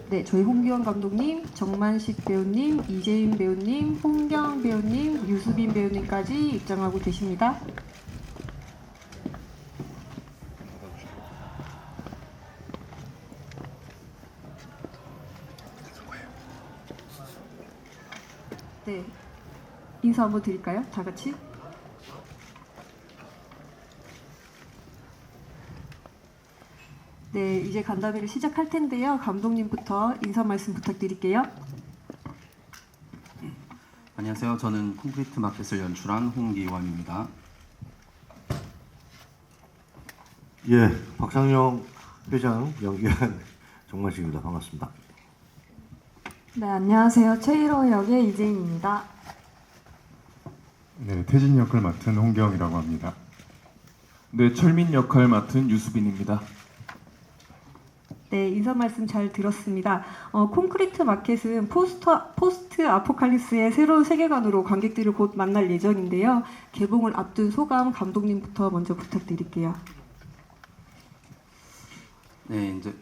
네, 저희 홍기원 감독님, 정만식 배우님, 이재인 배우님, 홍경 배우님, 유수빈 배우님까지 입장하고 계십니다. 네, 인사 한번 드릴까요? 다 같이. 네, 이제 간담회를 시작할 텐데요. 감독님부터 인사 말씀 부탁드릴게요. 안녕하세요. 저는 콘크리트 마켓을 연출한 홍기원입니다. 예, 박상영 회장 연기한 정만식입니다. 반갑습니다. 네, 안녕하세요. 최일호 역의 이재인입니다. 네, 태진 역을 맡은 홍경이라고 합니다. 네, 철민 역할 맡은 유수빈입니다. 네, 인사 말씀 잘 들었습니다. 콘크리트 마켓은 포스트 아포칼립스의 새로운 세계관으로 관객들을 곧 만날 예정인데요. 개봉을 앞둔 소감 감독님부터 먼저 부탁드릴게요. 네, 이제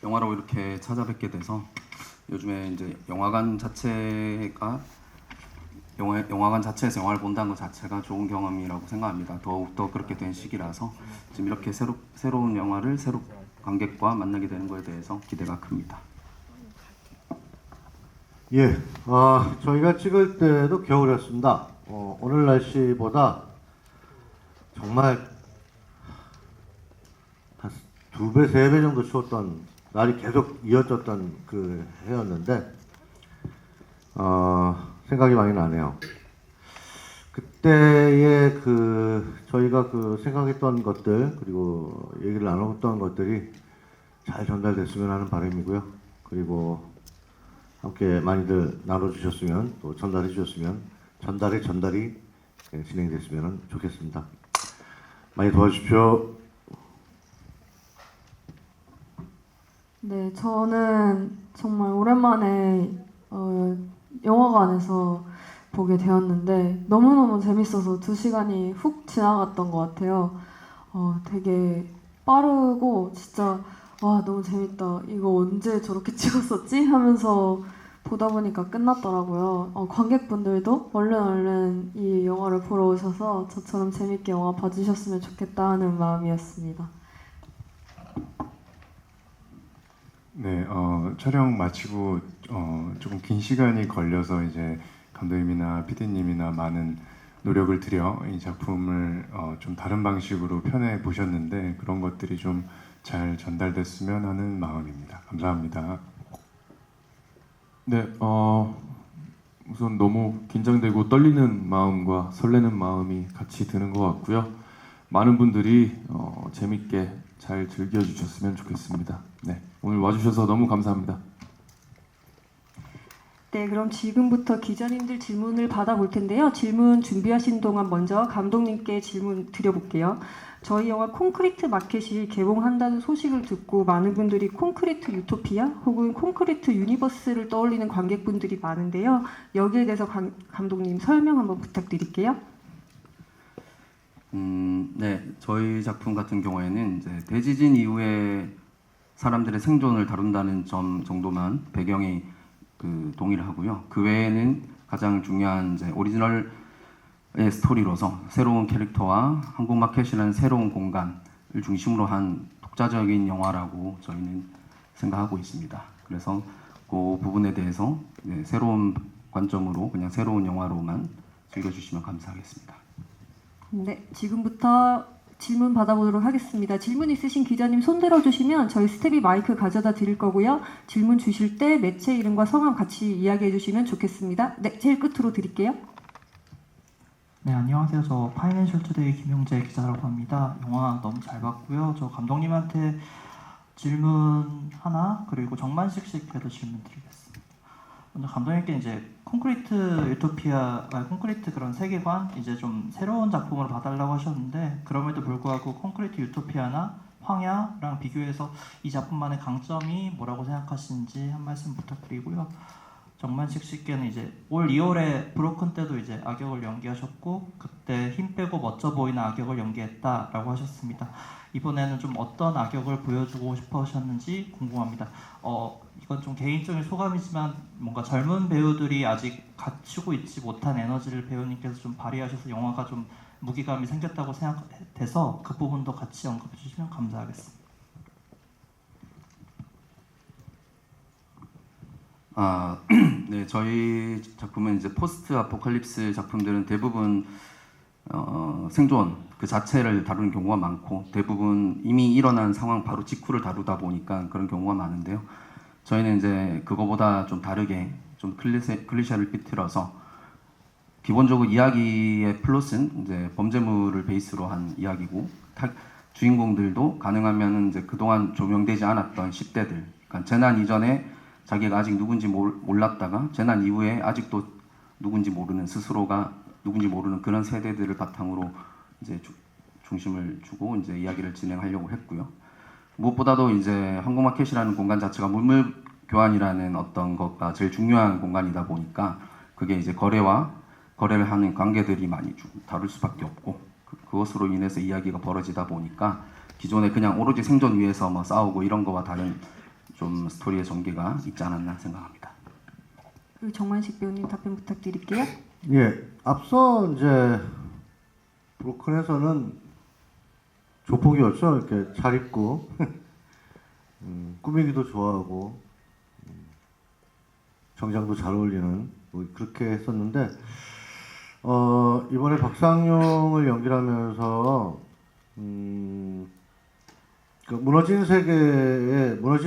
영화로 이렇게 찾아뵙게 돼서 요즘에 이제 영화관 자체에서 영화를 본다는 것 자체가 좋은 경험이라고 생각합니다. 더욱더 그렇게 된 시기라서 지금 이렇게 새로운 영화를 관객과 만나게 되는 것에 대해서 기대가 큽니다. 예, 저희가 찍을 때도 겨울이었습니다. 오늘 날씨보다 정말 한 2배, 3배 정도 추웠던 날이 계속 이어졌던 그 해였는데 생각이 많이 나네요. 그때의 저희가 생각했던 것들 그리고 얘기를 나눴던 것들이 잘 전달됐으면 하는 바람이고요. 그리고 함께 많이들 나눠주셨으면 또 전달해 주셨으면 전달이 진행됐으면 좋겠습니다. 많이 도와주십시오. 네, 저는 정말 오랜만에 영화관에서 보게 되었는데 너무너무 재밌어서 2시간이 훅 지나갔던 것 같아요. 되게 빠르고 진짜 와 너무 재밌다. 이거 언제 저렇게 찍었었지? 하면서 보다 보니까 끝났더라고요. 관객분들도 얼른 이 영화를 보러 오셔서 저처럼 재밌게 영화 봐주셨으면 좋겠다 하는 마음이었습니다. 네, 촬영 마치고 조금 긴 시간이 걸려서 이제 감독님이나 PD님이나 많은 노력을 들여 이 작품을 좀 다른 방식으로 표현해 보셨는데 그런 것들이 좀 잘 전달됐으면 하는 마음입니다. 감사합니다. 네, 우선 너무 긴장되고 떨리는 마음과 설레는 마음이 같이 드는 것 같고요. 많은 분들이 재밌게 잘 즐겨주셨으면 좋겠습니다. 네, 오늘 와주셔서 너무 감사합니다. 네, 그럼 지금부터 기자님들 질문을 받아볼 텐데요. 질문 준비하신 동안 먼저 감독님께 질문 드려볼게요. 저희 영화 콘크리트 마켓이 개봉한다는 소식을 듣고 많은 분들이 콘크리트 유토피아 혹은 콘크리트 유니버스를 떠올리는 관객분들이 많은데요. 여기에 대해서 감독님 설명 한번 부탁드릴게요. 네, 저희 작품 같은 경우에는 이제 대지진 이후에 사람들의 생존을 다룬다는 점 정도만 배경이 동의를 하고요. 그 외에는 가장 중요한 이제 오리지널의 스토리로서 새로운 캐릭터와 한국 마켓이라는 새로운 공간을 중심으로 한 독자적인 영화라고 저희는 생각하고 있습니다. 그래서 그 부분에 대해서 새로운 관점으로 그냥 새로운 영화로만 즐겨주시면 감사하겠습니다. 네, 지금부터 질문 받아보도록 하겠습니다. 질문 있으신 기자님 손 들어주시면 저희 스텝이 마이크 가져다 드릴 거고요. 질문 주실 때 매체 이름과 성함 같이 이야기해 주시면 좋겠습니다. 네, 제일 끝으로 드릴게요. 네, 안녕하세요. 저 파이낸셜 투데이 김용재 기자라고 합니다. 영화 너무 잘 봤고요. 저 감독님한테 질문 하나 그리고 정만식 씨께도 질문 드리겠습니다. 먼저 감독님께 이제 콘크리트 그런 세계관 이제 좀 새로운 작품으로 봐달라고 하셨는데 그럼에도 불구하고 콘크리트 유토피아나 황야랑 비교해서 이 작품만의 강점이 뭐라고 생각하시는지 한 말씀 부탁드리고요. 정만식 씨께는 이제 올 2월에 브로큰 때도 이제 악역을 연기하셨고 그때 힘 빼고 멋져 보이는 악역을 연기했다라고 하셨습니다. 이번에는 좀 어떤 악역을 보여주고 싶어 하셨는지 궁금합니다. 이건 좀 개인적인 소감이지만 뭔가 젊은 배우들이 아직 갖추고 있지 못한 에너지를 배우님께서 좀 발휘하셔서 영화가 좀 무기감이 생겼다고 생각돼서 그 부분도 같이 언급해 주시면 감사하겠습니다. 네, 저희 작품은 이제 포스트 아포칼립스 작품들은 대부분 생존 그 자체를 다루는 경우가 많고 대부분 이미 일어난 상황 바로 직후를 다루다 보니까 그런 경우가 많은데요. 저희는 이제 그거보다 좀 다르게 좀 클리셰를 삐뚤어서 기본적으로 이야기의 플롯은 이제 범죄물을 베이스로 한 이야기고 주인공들도 가능하면 이제 그동안 조명되지 않았던 10대들, 그러니까 재난 이전에 자기가 아직 누군지 몰랐다가 재난 이후에 아직도 누군지 모르는 스스로가 누군지 모르는 그런 세대들을 바탕으로 이제 중심을 주고 이제 이야기를 진행하려고 했고요. 무엇보다도 이제 한국마켓이라는 공간 자체가 물물 교환이라는 어떤 것과 제일 중요한 공간이다 보니까 그게 이제 거래를 하는 관계들이 많이 다룰 수밖에 없고 그것으로 인해서 이야기가 벌어지다 보니까 기존에 그냥 오로지 생존 위해서 뭐 싸우고 이런 거와 다른 좀 스토리의 전개가 있지 않았나 생각합니다. 그 정만식 배우님 답변 부탁드릴게요. 예, 앞서 이제 브로큰에서는 조폭이었죠. 이렇게 잘 입고 꾸미기도 좋아하고 정장도 잘 어울리는 뭐 그렇게 했었는데 이번에 박상용을 연기하면서 그 무너진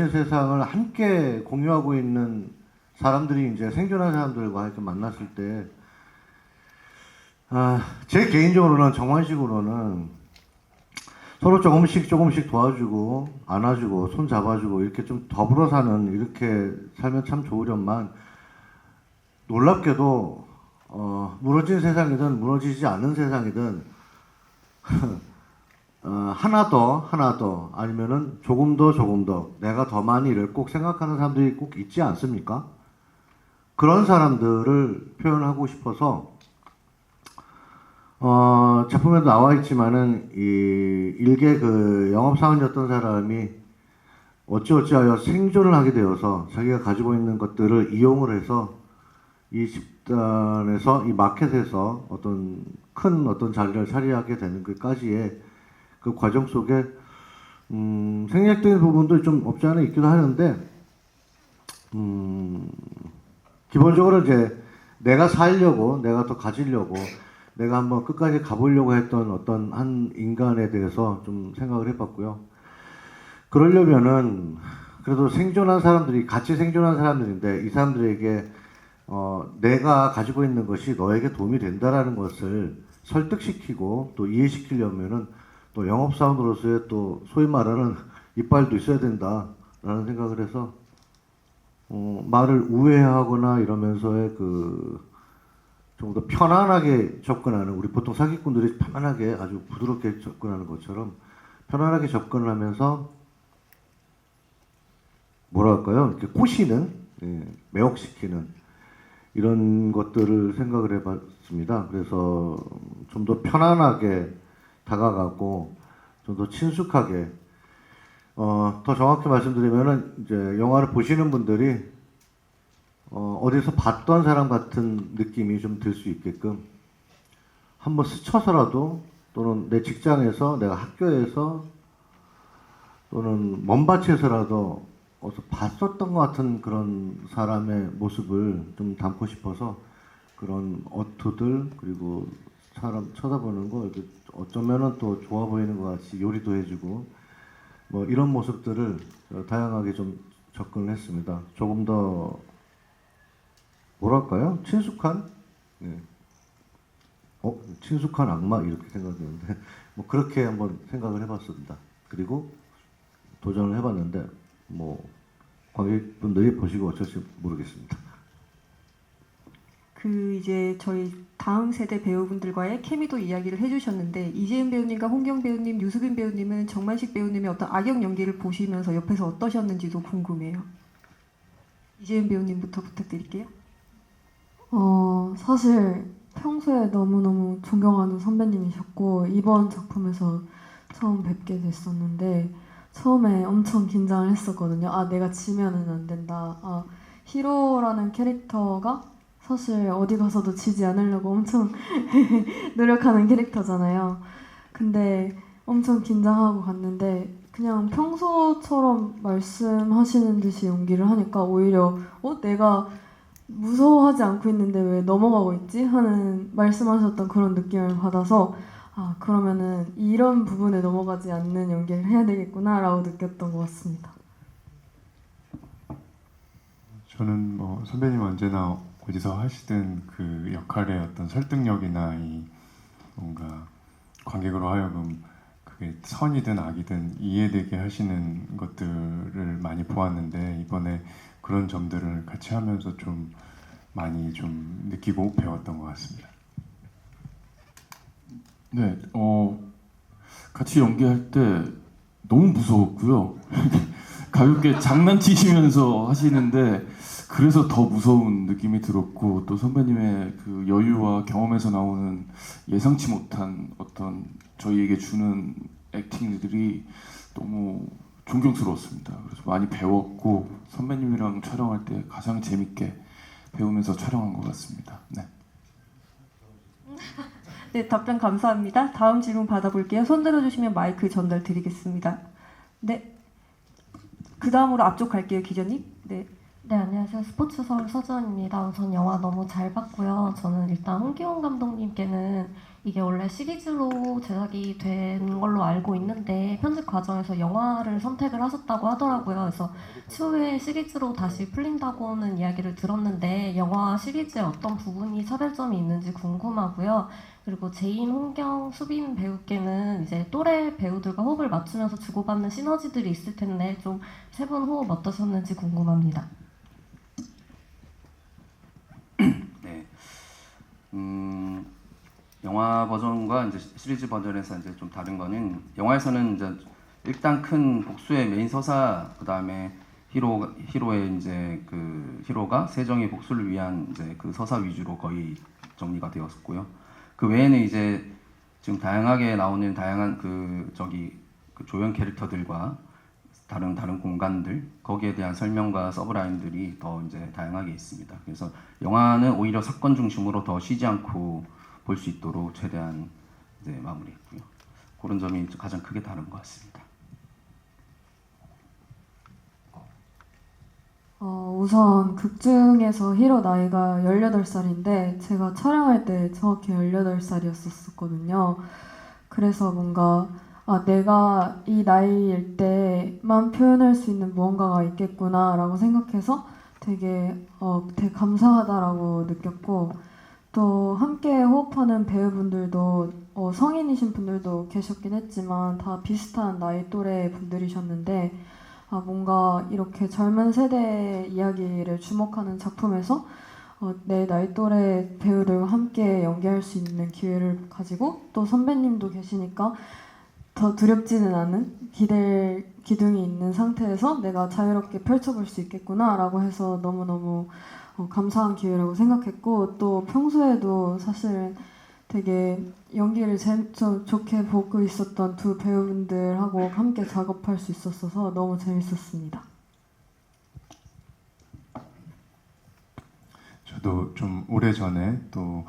세상을 함께 공유하고 있는 사람들이 이제 생존한 사람들과 이렇게 만났을 때, 제 개인적으로는 정환식으로는 서로 조금씩 도와주고 안아주고 손 잡아주고 이렇게 좀 더불어 사는 이렇게 살면 참 좋으련만 놀랍게도 무너진 세상이든 무너지지 않는 세상이든 하나 더 아니면은 조금 더 내가 더 많이를 꼭 생각하는 사람들이 꼭 있지 않습니까? 그런 사람들을 표현하고 싶어서 작품에도 나와 있지만은 이 일개 그 영업사원이었던 사람이 어찌어찌하여 생존을 하게 되어서 자기가 가지고 있는 것들을 이용을 해서 이 집단에서 이 마켓에서 어떤 자리를 차지하게 되는 것까지의 그 과정 속에 생략된 부분도 좀 없지 않아 있기도 하는데 기본적으로 이제 내가 살려고 내가 더 가지려고 내가 한번 끝까지 가보려고 했던 어떤 한 인간에 대해서 좀 생각을 해봤고요. 그러려면은 그래도 같이 생존한 사람들인데 이 사람들에게 내가 가지고 있는 것이 너에게 도움이 된다라는 것을 설득시키고 또 이해시키려면은 또 영업사원으로서의 또 소위 말하는 이빨도 있어야 된다라는 생각을 해서 말을 우회하거나 이러면서의 좀 더 편안하게 접근하는 우리 보통 사기꾼들이 편안하게 아주 부드럽게 접근하는 것처럼 편안하게 접근을 하면서 뭐랄까요 이렇게 꼬시는 매혹시키는 이런 것들을 생각을 해봤습니다. 그래서 좀 더 편안하게 다가가고 좀 더 친숙하게 더 정확히 말씀드리면은 이제 영화를 보시는 분들이 어디서 봤던 사람 같은 느낌이 좀 들 수 있게끔 한번 스쳐서라도 또는 내 직장에서 내가 학교에서 또는 먼 밭에서라도 어디서 봤었던 것 같은 그런 사람의 모습을 좀 담고 싶어서 그런 어투들 그리고 사람 쳐다보는 거 이렇게 어쩌면은 또 좋아 보이는 것 같이 요리도 해주고 뭐 이런 모습들을 다양하게 좀 접근을 했습니다. 조금 더 뭐랄까요? 친숙한? 친숙한 악마 이렇게 생각했는데 뭐 그렇게 한번 생각을 해봤습니다. 그리고 도전을 해봤는데 뭐 관객분들이 보시고 어쩔지 모르겠습니다. 이제 저희 다음 세대 배우분들과의 케미도 이야기를 해주셨는데 이재은 배우님과 홍경 배우님, 유수빈 배우님은 정만식 배우님의 어떤 악역 연기를 보시면서 옆에서 어떠셨는지도 궁금해요. 이재은 배우님부터 부탁드릴게요. 사실 평소에 너무너무 존경하는 선배님이셨고 이번 작품에서 처음 뵙게 됐었는데 처음에 엄청 긴장을 했었거든요. 아, 내가 지면은 안 된다. 아, 히로라는 캐릭터가 사실 어디 가서도 지지 않으려고 엄청 노력하는 캐릭터잖아요. 근데 엄청 긴장하고 갔는데 그냥 평소처럼 말씀하시는 듯이 연기를 하니까 오히려 내가 무서워하지 않고 있는데 왜 넘어가고 있지? 하는 말씀하셨던 그런 느낌을 받아서 아, 그러면은 이런 부분에 넘어가지 않는 연기를 해야 되겠구나라고 느꼈던 것 같습니다. 저는 뭐 선배님 언제나 어디서 하시던 그 역할의 어떤 설득력이나 이 뭔가 관객으로 하여금 그게 선이든 악이든 이해되게 하시는 것들을 많이 보았는데 이번에 그런 점들을 같이 하면서 좀 많이 좀 느끼고 배웠던 것 같습니다. 네, 같이 연기할 때 너무 무서웠고요. 가볍게 장난치시면서 하시는데 그래서 더 무서운 느낌이 들었고 또 선배님의 그 여유와 경험에서 나오는 예상치 못한 어떤 저희에게 주는 액팅들이 너무 존경스러웠습니다. 그래서 많이 배웠고 선배님이랑 촬영할 때 가장 재밌게 배우면서 촬영한 것 같습니다. 네. 네, 답변 감사합니다. 다음 질문 받아볼게요. 손 들어주시면 마이크 전달 드리겠습니다. 네, 그 다음으로 앞쪽 갈게요, 기자님. 네. 네, 안녕하세요. 스포츠 서울 서주원입니다. 우선 영화 너무 잘 봤고요. 저는 일단 홍기용 감독님께는 이게 원래 시리즈로 제작이 된 걸로 알고 있는데 편집 과정에서 영화를 선택을 하셨다고 하더라고요. 그래서 추후에 시리즈로 다시 풀린다고는 이야기를 들었는데 영화 시리즈에 어떤 부분이 차별점이 있는지 궁금하고요. 그리고 제인, 홍경, 수빈 배우께는 이제 또래 배우들과 호흡을 맞추면서 주고받는 시너지들이 있을 텐데 좀 세 분 호흡 어떠셨는지 궁금합니다. 네. 영화 버전과 이제 시리즈 버전에서 이제 좀 다른 거는 영화에서는 이제 일단 큰 복수의 메인 서사 그다음에 히로의 이제 그 히로가 세정의 복수를 위한 이제 그 서사 위주로 거의 정리가 되었었고요. 그 외에는 이제 지금 다양하게 나오는 다양한 그 조연 캐릭터들과 다른 공간들 거기에 대한 설명과 서브라인들이 더 이제 다양하게 있습니다. 그래서 영화는 오히려 사건 중심으로 더 쉬지 않고 볼 수 있도록 최대한 이제 마무리했고요. 그런 점이 가장 크게 다른 것 같습니다. 우선 극 중에서 히로 나이가 18살인데 제가 촬영할 때 정확히 18살이었었거든요. 그래서 뭔가 내가 이 나이일 때만 표현할 수 있는 무언가가 있겠구나라고 생각해서 되게 감사하다라고 느꼈고 또 함께 호흡하는 배우분들도 성인이신 분들도 계셨긴 했지만 다 비슷한 나이 또래 분들이셨는데 뭔가 이렇게 젊은 세대 이야기를 주목하는 작품에서 내 나이 또래 배우들과 함께 연기할 수 있는 기회를 가지고 또 선배님도 계시니까 더 두렵지는 않은 기둥이 있는 상태에서 내가 자유롭게 펼쳐볼 수 있겠구나라고 해서 너무너무 감사한 기회라고 생각했고 또 평소에도 사실은 되게 연기를 좋게 보고 있었던 두 배우분들하고 함께 작업할 수 있었어서 너무 재밌었습니다. 저도 좀 오래전에 또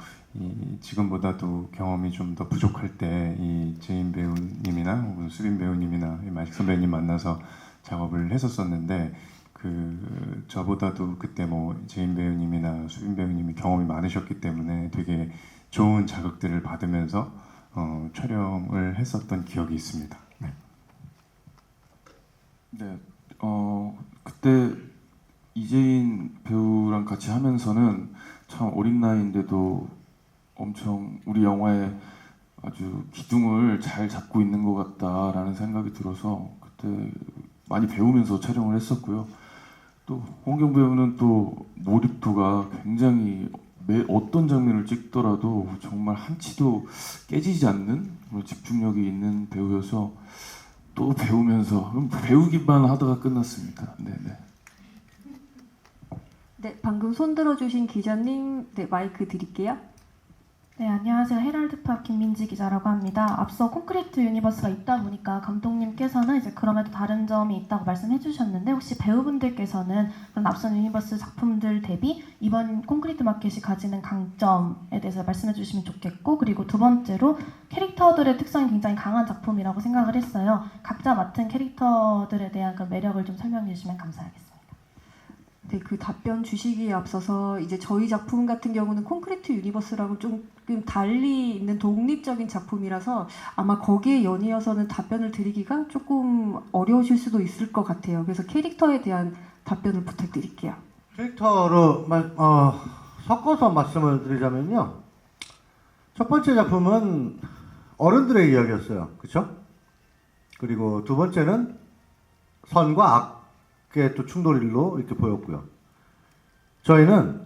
지금보다도 경험이 좀 더 부족할 때 이 제인 배우님이나 혹은 수빈 배우님이나 마식 선배님 만나서 작업을 했었었는데 그 저보다도 그때 뭐 제인 배우님이나 수빈 배우님이 경험이 많으셨기 때문에 되게 좋은 자극들을 받으면서 촬영을 했었던 기억이 있습니다. 네. 네, 그때 이재인 배우랑 같이 하면서는 참 어린 나이인데도 엄청 우리 영화에 아주 기둥을 잘 잡고 있는 것 같다라는 생각이 들어서 그때 많이 배우면서 촬영을 했었고요. 또 홍경 배우는 또 몰입도가 굉장히 어떤 장면을 찍더라도 정말 한치도 깨지지 않는 집중력이 있는 배우여서 또 배우면서 배우기만 하다가 끝났습니다. 네네. 네, 방금 손 들어주신 기자님, 네, 마이크 드릴게요. 네, 안녕하세요. 헤럴드팝 김민지 기자라고 합니다. 앞서 콘크리트 유니버스가 있다 보니까 감독님께서는 이제 그럼에도 다른 점이 있다고 말씀해 주셨는데 혹시 배우분들께서는 그런 앞선 유니버스 작품들 대비 이번 콘크리트 마켓이 가지는 강점에 대해서 말씀해 주시면 좋겠고, 그리고 두 번째로 캐릭터들의 특성이 굉장히 강한 작품이라고 생각을 했어요. 각자 맡은 캐릭터들에 대한 그 매력을 좀 설명해 주시면 감사하겠습니다. 네, 그 답변 주시기에 앞서서 이제 저희 작품 같은 경우는 콘크리트 유니버스라고 조금 달리 있는 독립적인 작품이라서 아마 거기에 연이어서는 답변을 드리기가 조금 어려우실 수도 있을 것 같아요. 그래서 캐릭터에 대한 답변을 부탁드릴게요. 캐릭터로 섞어서 말씀을 드리자면요. 첫 번째 작품은 어른들의 이야기였어요. 그렇죠? 그리고 두 번째는 선과 악의 또 충돌일로 이렇게 보였고요. 저희는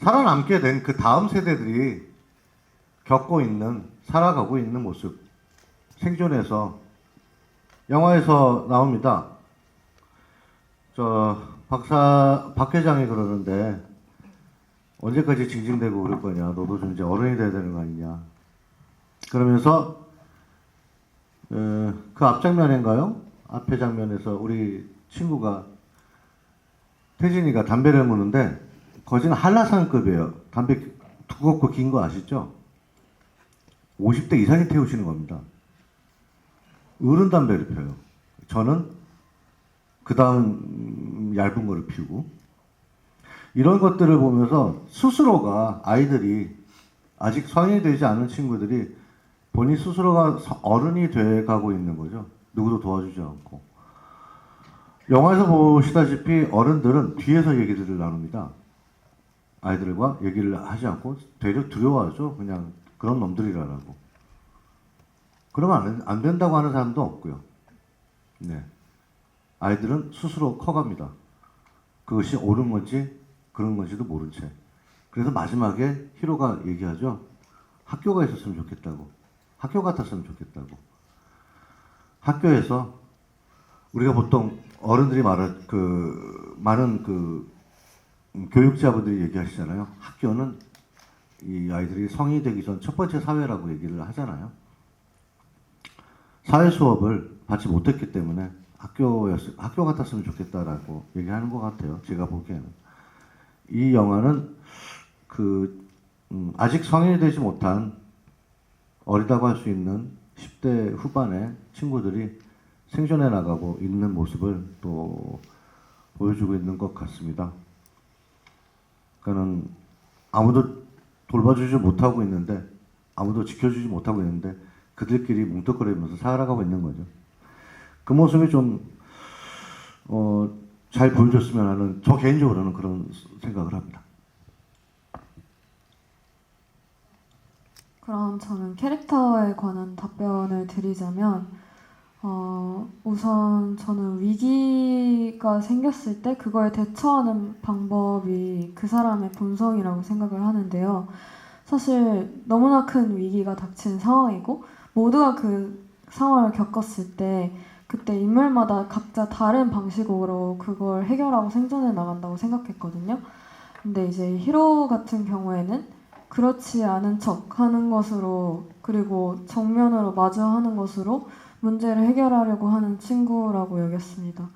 살아남게 된 그 다음 세대들이 겪고 있는, 살아가고 있는 모습, 생존해서 영화에서 나옵니다. 박 회장이 그러는데 언제까지 징징대고 그럴 거냐, 너도 좀 이제 어른이 돼야 되는 거 아니냐, 그러면서 그 앞장면인가요? 앞에 장면에서 우리 친구가, 태진이가 담배를 무는데 거기는 한라산급이에요. 담배 두껍고 긴 거 아시죠? 50대 이상이 태우시는 겁니다. 어른 담배를 펴요. 저는 그 다음 얇은 거를 피우고, 이런 것들을 보면서 스스로가, 아이들이 아직 성인이 되지 않은 친구들이 본인 스스로가 어른이 돼가고 있는 거죠. 누구도 도와주지 않고. 영화에서 보시다시피 어른들은 뒤에서 얘기들을 나눕니다. 아이들과 얘기를 하지 않고 되려 두려워하죠. 그냥 그런 놈들이라고. 그러면 안 된다고 하는 사람도 없고요. 네. 아이들은 스스로 커갑니다. 그것이 옳은 건지 그런 건지도 모른 채. 그래서 마지막에 히로가 얘기하죠. 학교가 있었으면 좋겠다고. 학교 같았으면 좋겠다고. 학교에서 우리가 보통 어른들이 말할 많은 교육자분들이 얘기하시잖아요. 학교는 이 아이들이 성인이 되기 전 첫 번째 사회라고 얘기를 하잖아요. 사회 수업을 받지 못했기 때문에 학교 같았으면 좋겠다라고 얘기하는 것 같아요. 제가 보기에는. 이 영화는 아직 성인이 되지 못한, 어리다고 할 수 있는 10대 후반의 친구들이 생존해 나가고 있는 모습을 또 보여주고 있는 것 같습니다. 그러니까는 아무도 돌봐주지 못하고 있는데, 아무도 지켜주지 못하고 있는데 그들끼리 뭉뚱그리면서 살아가고 있는 거죠. 그 모습이 좀 잘 보여줬으면 하는, 저 개인적으로는 그런 생각을 합니다. 그럼 저는 캐릭터에 관한 답변을 드리자면, 우선 저는 위기가 생겼을 때 그거에 대처하는 방법이 그 사람의 본성이라고 생각을 하는데요. 사실 너무나 큰 위기가 닥친 상황이고 모두가 그 상황을 겪었을 때 그때 인물마다 각자 다른 방식으로 그걸 해결하고 생존해 나간다고 생각했거든요. 근데 이제 히로 같은 경우에는 그렇지 않은 척 하는 것으로, 그리고 정면으로 마주하는 것으로 문제를 해결하려고 하는 친구라고 여겼습니다.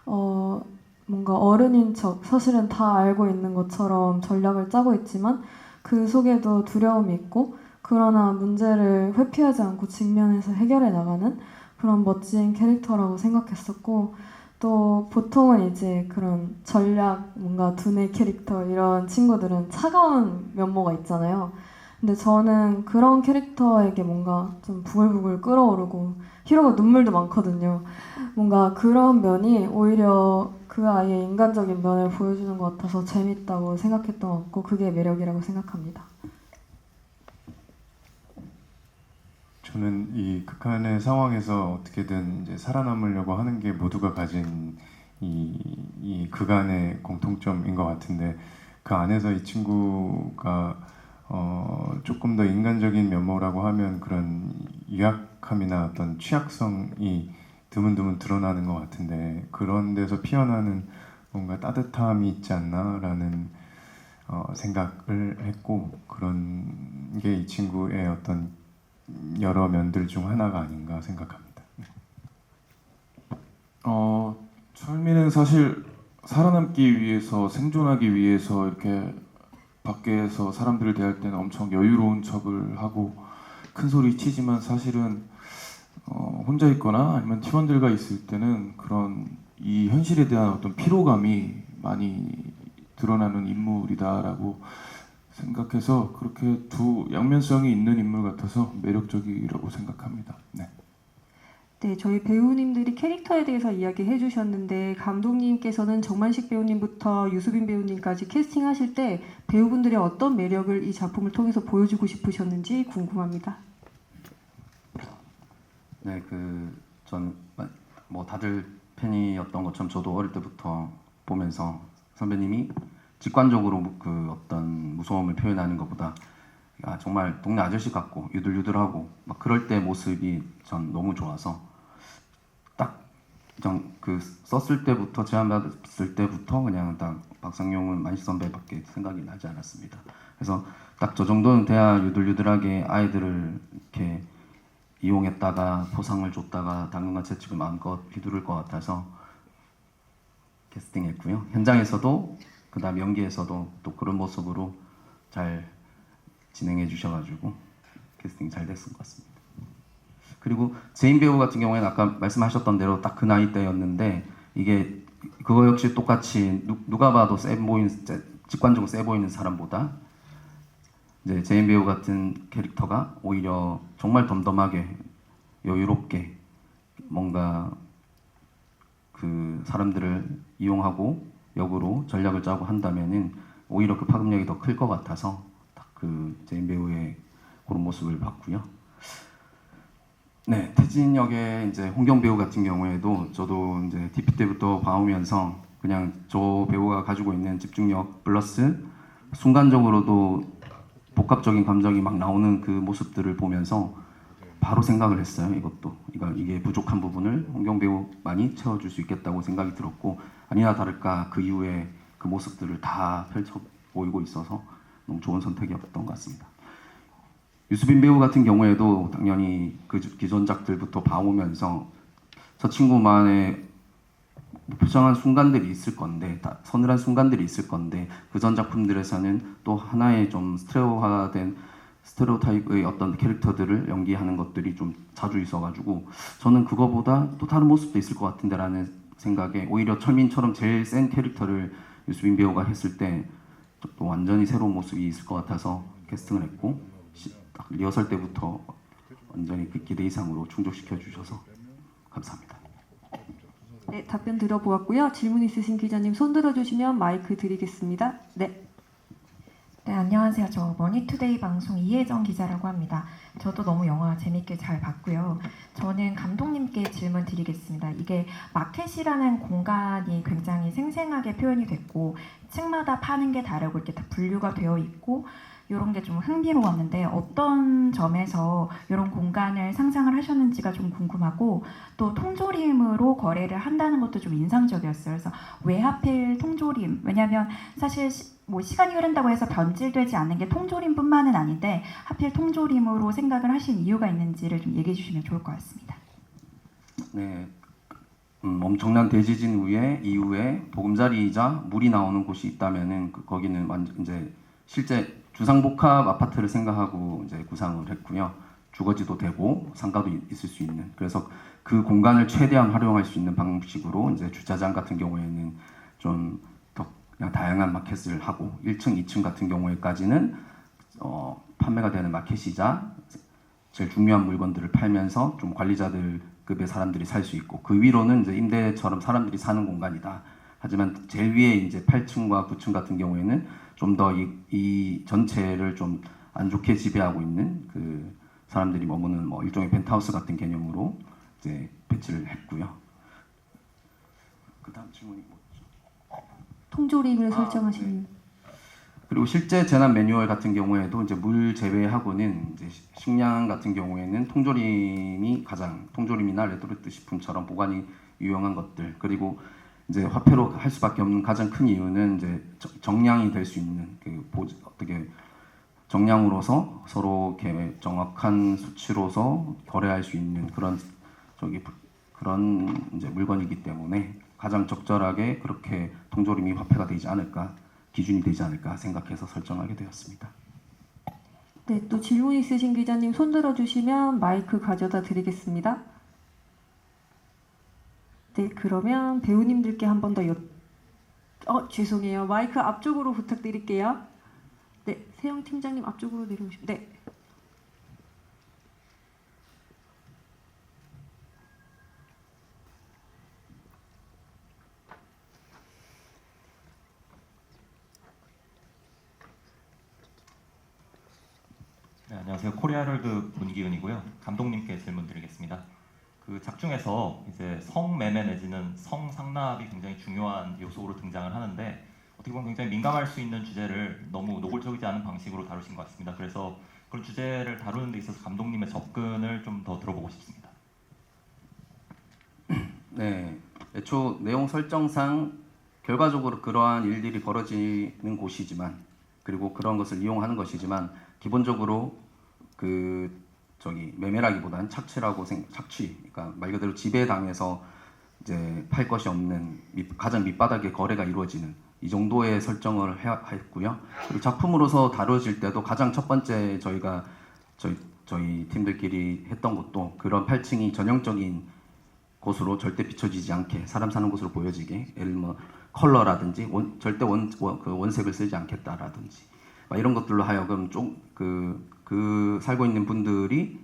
뭔가 어른인 척, 사실은 다 알고 있는 것처럼 전략을 짜고 있지만 그 속에도 두려움이 있고, 그러나 문제를 회피하지 않고 직면해서 해결해 나가는 그런 멋진 캐릭터라고 생각했었고, 또 보통은 이제 그런 전략, 뭔가 두뇌 캐릭터 이런 친구들은 차가운 면모가 있잖아요. 근데 저는 그런 캐릭터에게 뭔가 좀 부글부글 끓어오르고, 히로가 눈물도 많거든요. 뭔가 그런 면이 오히려 그 아이의 인간적인 면을 보여주는 것 같아서 재밌다고 생각했던 것 같고, 그게 매력이라고 생각합니다. 저는 이 극한의 상황에서 어떻게든 이제 살아남으려고 하는 게 모두가 가진 이 극한의 공통점인 것 같은데, 그 안에서 이 친구가 조금 더 인간적인 면모라고 하면 그런 유약함이나 어떤 취약성이 드문드문 드러나는 것 같은데 그런 데서 피어나는 뭔가 따뜻함이 있지 않나라는 생각을 했고 그런 게 이 친구의 어떤 여러 면들 중 하나가 아닌가 생각합니다. 철민은 사실 살아남기 위해서 생존하기 위해서 이렇게 밖에서 사람들을 대할 때는 엄청 여유로운 척을 하고 큰 소리 치지만 사실은 혼자 있거나 아니면 팀원들과 있을 때는 그런 이 현실에 대한 어떤 피로감이 많이 드러나는 인물이다라고 생각해서 그렇게 두 양면성이 있는 인물 같아서 매력적이라고 생각합니다. 네. 네, 저희 배우님들이 캐릭터에 대해서 이야기해 주셨는데 감독님께서는 정만식 배우님부터 유수빈 배우님까지 캐스팅하실 때 배우분들의 어떤 매력을 이 작품을 통해서 보여주고 싶으셨는지 궁금합니다. 네, 전 뭐 다들 팬이었던 것처럼 저도 어릴 때부터 보면서 선배님이 직관적으로 그 어떤 무서움을 표현하는 것보다 정말 동네 아저씨 같고 유들유들하고 막 그럴 때 모습이 전 너무 좋아서 딱 그 썼을 때부터 제안 받았을 때부터 그냥 딱 박상용은 만식 선배밖에 생각이 나지 않았습니다. 그래서 딱 저 정도는 돼야 유들유들하게 아이들을 이렇게 이용했다가 보상을 줬다가 당근과 채찍을 마음껏 휘두를 것 같아서 캐스팅했고요. 현장에서도 그다음 연기에서도 또 그런 모습으로 잘 진행해 주셔가지고 캐스팅 잘 됐을 것 같습니다. 그리고 제인 배우 같은 경우에는 아까 말씀하셨던 대로 딱 그 나이 때였는데 이게 그거 역시 똑같이 누가 봐도 직관적으로 세 보이는 사람보다 이제 제인 배우 같은 캐릭터가 오히려 정말 덤덤하게 여유롭게 뭔가 그 사람들을 이용하고 역으로 전략을 짜고 한다면은 오히려 그 파급력이 더 클 것 같아서 딱 그 제인 배우의 그런 모습을 봤고요. 네, 태진 역의 이제 홍경 배우 같은 경우에도 저도 이제 DP 때부터 봐오면서 그냥 저 배우가 가지고 있는 집중력 플러스 순간적으로도 복합적인 감정이 막 나오는 그 모습들을 보면서 바로 생각을 했어요. 이게 부족한 부분을 홍경 배우만이 채워줄 수 있겠다고 생각이 들었고 아니나 다를까 그 이후에 그 모습들을 다 펼쳐 보이고 있어서 너무 좋은 선택이었던 것 같습니다. 유수빈 배우 같은 경우에도 당연히 그 기존작들부터 봐오면서 저 친구만의 표정한 순간들이 있을 건데 서늘한 순간들이 있을 건데 그 전 작품들에서는 또 하나의 좀 스테레오타입의 어떤 캐릭터들을 연기하는 것들이 좀 자주 있어가지고 저는 그거보다 또 다른 모습도 있을 것 같은데라는 생각에 오히려 철민처럼 제일 센 캐릭터를 유수빈 배우가 했을 때 또 완전히 새로운 모습이 있을 것 같아서 캐스팅을 했고 딱 리허설 때부터 완전히 그 기대 이상으로 충족시켜 주셔서 감사합니다. 네, 답변 들어보았고요. 질문 있으신 기자님 손 들어주시면 마이크 드리겠습니다. 네. 네, 안녕하세요. 저 머니투데이 방송 이혜정 기자라고 합니다. 저도 너무 영화 재밌게 잘 봤고요. 저는 감독님께 질문 드리겠습니다. 이게 마켓이라는 공간이 굉장히 생생하게 표현이 됐고 층마다 파는 게 다르고 이렇게 다 분류가 되어 있고 이런 게 좀 흥미로웠는데 어떤 점에서 이런 공간을 상상을 하셨는지가 좀 궁금하고 또 통조림으로 거래를 한다는 것도 좀 인상적이었어요. 그래서 왜 하필 통조림? 왜냐하면 사실 뭐 시간이 흐른다고 해서 변질되지 않는 게 통조림뿐만은 아닌데 하필 통조림으로 생각을 하신 이유가 있는지를 좀 얘기해 주시면 좋을 것 같습니다. 네, 엄청난 대지진 이후에 보금자리이자 물이 나오는 곳이 있다면은 거기는 완전 이제 실제 주상복합 아파트를 생각하고 이제 구상을 했고요. 주거지도 되고 상가도 있을 수 있는. 그래서 그 공간을 최대한 활용할 수 있는 방식으로 이제 주차장 같은 경우에는 좀 더 그냥 다양한 마켓을 하고 1층, 2층 같은 경우에까지는 판매가 되는 마켓이자 제일 중요한 물건들을 팔면서 좀 관리자들급의 사람들이 살 수 있고 그 위로는 이제 임대처럼 사람들이 사는 공간이다. 하지만 제일 위에 이제 8층과 9층 같은 경우에는 좀 더 이 전체를 좀 안 좋게 지배하고 있는 그 사람들이 머무는 뭐 일종의 펜트하우스 같은 개념으로 이제 배치를 했고요. 그다음 질문이 뭐죠? 통조림을 설정하신. 네. 그리고 실제 재난 매뉴얼 같은 경우에도 이제 물 제외하고는 이제 식량 같은 경우에는 통조림이나 레토르트 식품처럼 보관이 유용한 것들, 그리고 이제 화폐로 할 수밖에 없는 가장 큰 이유는 이제 정량이 될 수 있는 어떻게 정량으로서 서로 이렇게 정확한 수치로서 거래할 수 있는 그런 이제 물건이기 때문에 가장 적절하게 그렇게 통조림이 화폐가 되지 않을까, 기준이 되지 않을까 생각해서 설정하게 되었습니다. 네, 또 질문 있으신 기자님 손 들어주시면 마이크 가져다 드리겠습니다. 네, 그러면 배우님들께 한 번 더 죄송해요. 마이크 앞쪽으로 부탁드릴게요. 네, 세영 팀장님 앞쪽으로 내려오시면. 네. 네, 안녕하세요. 코리아헤럴드 문기은이고요. 감독님께 질문 드리겠습니다. 그 작중에서 이제 성매매 내지는 성상납이 굉장히 중요한 요소로 등장을 하는데 어떻게 보면 굉장히 민감할 수 있는 주제를 너무 노골적이지 않은 방식으로 다루신 것 같습니다. 그래서 그런 주제를 다루는 데 있어서 감독님의 접근을 좀 더 들어보고 싶습니다. 네, 애초 내용 설정상 결과적으로 그러한 일들이 벌어지는 곳이지만, 그리고 그런 것을 이용하는 것이지만, 기본적으로 매매라기보다는 착취, 그러니까 말 그대로 지배당해서 이제 팔 것이 없는 가장 밑바닥의 거래가 이루어지는 이 정도의 설정을 했고요. 그리고 작품으로서 다뤄질 때도 가장 첫 번째 저희 팀들끼리 했던 것도 그런 8층이 전형적인 곳으로 절대 비춰지지 않게, 사람 사는 곳으로 보여지게, 예를 뭐 컬러라든지 절대 원색을 쓰지 않겠다라든지 이런 것들로 하여금 그 살고 있는 분들이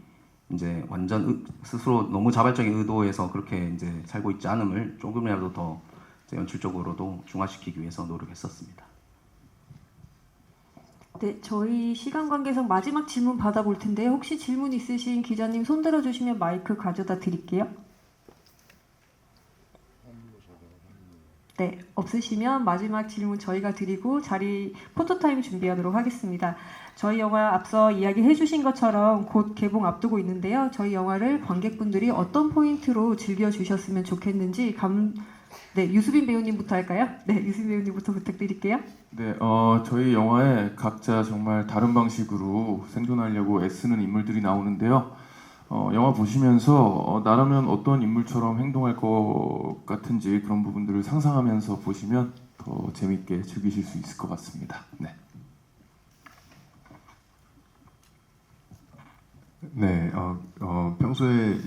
이제 완전 스스로 너무 자발적인 의도에서 그렇게 이제 살고 있지 않음을 조금이라도 더 연출적으로도 중화시키기 위해서 노력했었습니다. 네, 저희 시간 관계상 마지막 질문 받아볼 텐데요. 혹시 질문 있으신 기자님 손 들어주시면 마이크 가져다 드릴게요. 네, 없으시면 마지막 질문 저희가 드리고 자리 포토타임 준비하도록 하겠습니다. 저희 영화 앞서 이야기해 주신 것처럼 곧 개봉 앞두고 있는데요. 저희 영화를 관객분들이 어떤 포인트로 즐겨주셨으면 좋겠는지 유수빈 배우님부터 할까요? 네, 유수빈 배우님부터 부탁드릴게요. 네, 저희 영화에 각자 정말 다른 방식으로 생존하려고 애쓰는 인물들이 나오는데요. 영화 보시면서 나라면 어떤 인물처럼 행동할 것 같은지 그런 부분들을 상상하면서 보시면 더 재밌게 즐기실 수 있을 것 같습니다. 네. 네, 평소에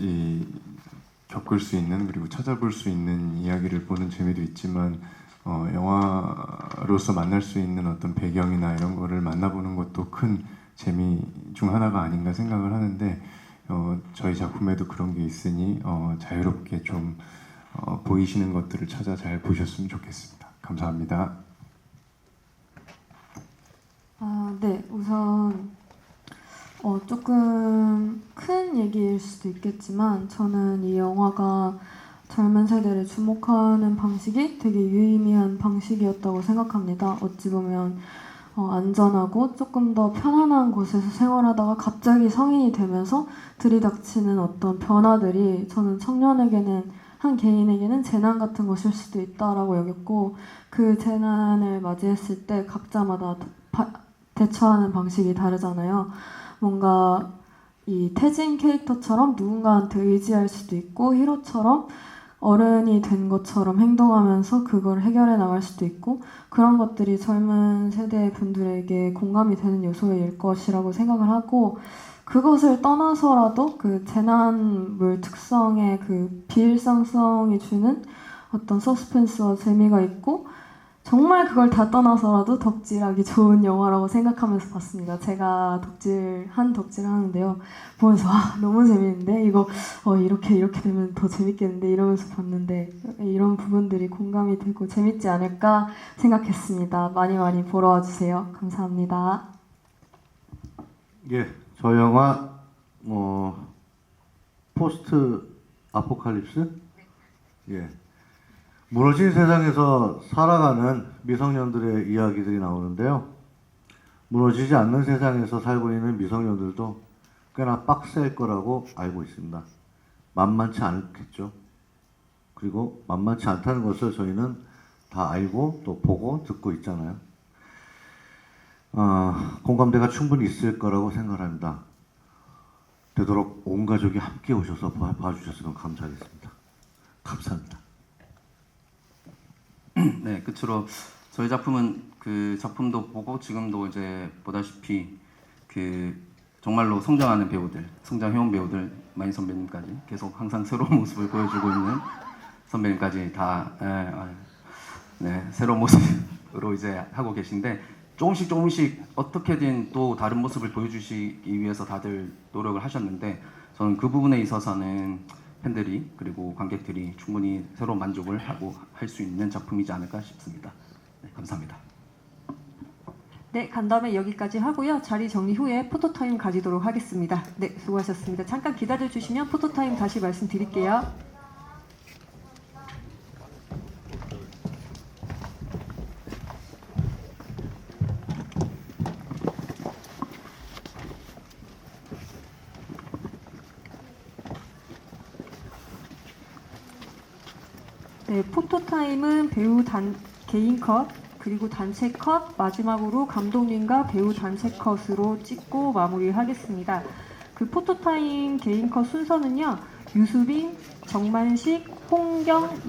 겪을 수 있는, 그리고 찾아볼 수 있는 이야기를 보는 재미도 있지만 영화로서 만날 수 있는 어떤 배경이나 이런 거를 만나보는 것도 큰 재미 중 하나가 아닌가 생각을 하는데, 저희 작품에도 그런 게 있으니 자유롭게 좀 보이시는 것들을 찾아 잘 보셨으면 좋겠습니다. 감사합니다. 네, 우선 조금 큰 얘기일 수도 있겠지만 저는 이 영화가 젊은 세대를 주목하는 방식이 되게 유의미한 방식이었다고 생각합니다. 어찌 보면 안전하고 조금 더 편안한 곳에서 생활하다가 갑자기 성인이 되면서 들이닥치는 어떤 변화들이 저는 청년에게는, 한 개인에게는 재난 같은 것일 수도 있다라고 여겼고, 그 재난을 맞이했을 때 각자마다 대처하는 방식이 다르잖아요. 뭔가 이 태진 캐릭터처럼 누군가한테 의지할 수도 있고, 히로처럼 어른이 된 것처럼 행동하면서 그걸 해결해 나갈 수도 있고, 그런 것들이 젊은 세대 분들에게 공감이 되는 요소일 것이라고 생각을 하고, 그것을 떠나서라도 그 재난물 특성의 그 비일상성이 주는 어떤 서스펜스와 재미가 있고, 정말 그걸 다 떠나서라도 덕질하기 좋은 영화라고 생각하면서 봤습니다. 제가 덕질을 하는데요. 보면서 너무 재밌는데 이거 이렇게 되면 더 재밌겠는데 이러면서 봤는데, 이런 부분들이 공감이 되고 재밌지 않을까 생각했습니다. 많이 보러 와주세요. 감사합니다. 예, 저 영화 포스트 아포칼립스? 예. 무너진 세상에서 살아가는 미성년들의 이야기들이 나오는데요. 무너지지 않는 세상에서 살고 있는 미성년들도 꽤나 빡셀 거라고 알고 있습니다. 만만치 않겠죠. 그리고 만만치 않다는 것을 저희는 다 알고 또 보고 듣고 있잖아요. 공감대가 충분히 있을 거라고 생각합니다. 되도록 온 가족이 함께 오셔서 봐주셨으면 감사하겠습니다. 감사합니다. 네, 끝으로 저희 작품은 그 작품도 보고 지금도 이제 보다시피 그 정말로 성장하는 배우들, 성장해온 배우들 마인 선배님까지 계속 항상 새로운 모습을 보여주고 있는 선배님까지 다 새로운 모습으로 이제 하고 계신데 조금씩 어떻게든 또 다른 모습을 보여주시기 위해서 다들 노력을 하셨는데 저는 그 부분에 있어서는 팬들이 그리고 관객들이 충분히 새로운 만족을 하고 할 수 있는 작품이지 않을까 싶습니다. 네, 감사합니다. 네, 간담회 여기까지 하고요. 자리 정리 후에 포토타임 가지도록 하겠습니다. 네, 수고하셨습니다. 잠깐 기다려 주시면 포토타임 다시 말씀드릴게요. 네, 포토타임은 배우 개인 컷, 그리고 단체 컷, 마지막으로 감독님과 배우 단체 컷으로 찍고 마무리하겠습니다. 그 포토타임 개인 컷 순서는요. 유수빈, 정만식, 홍경,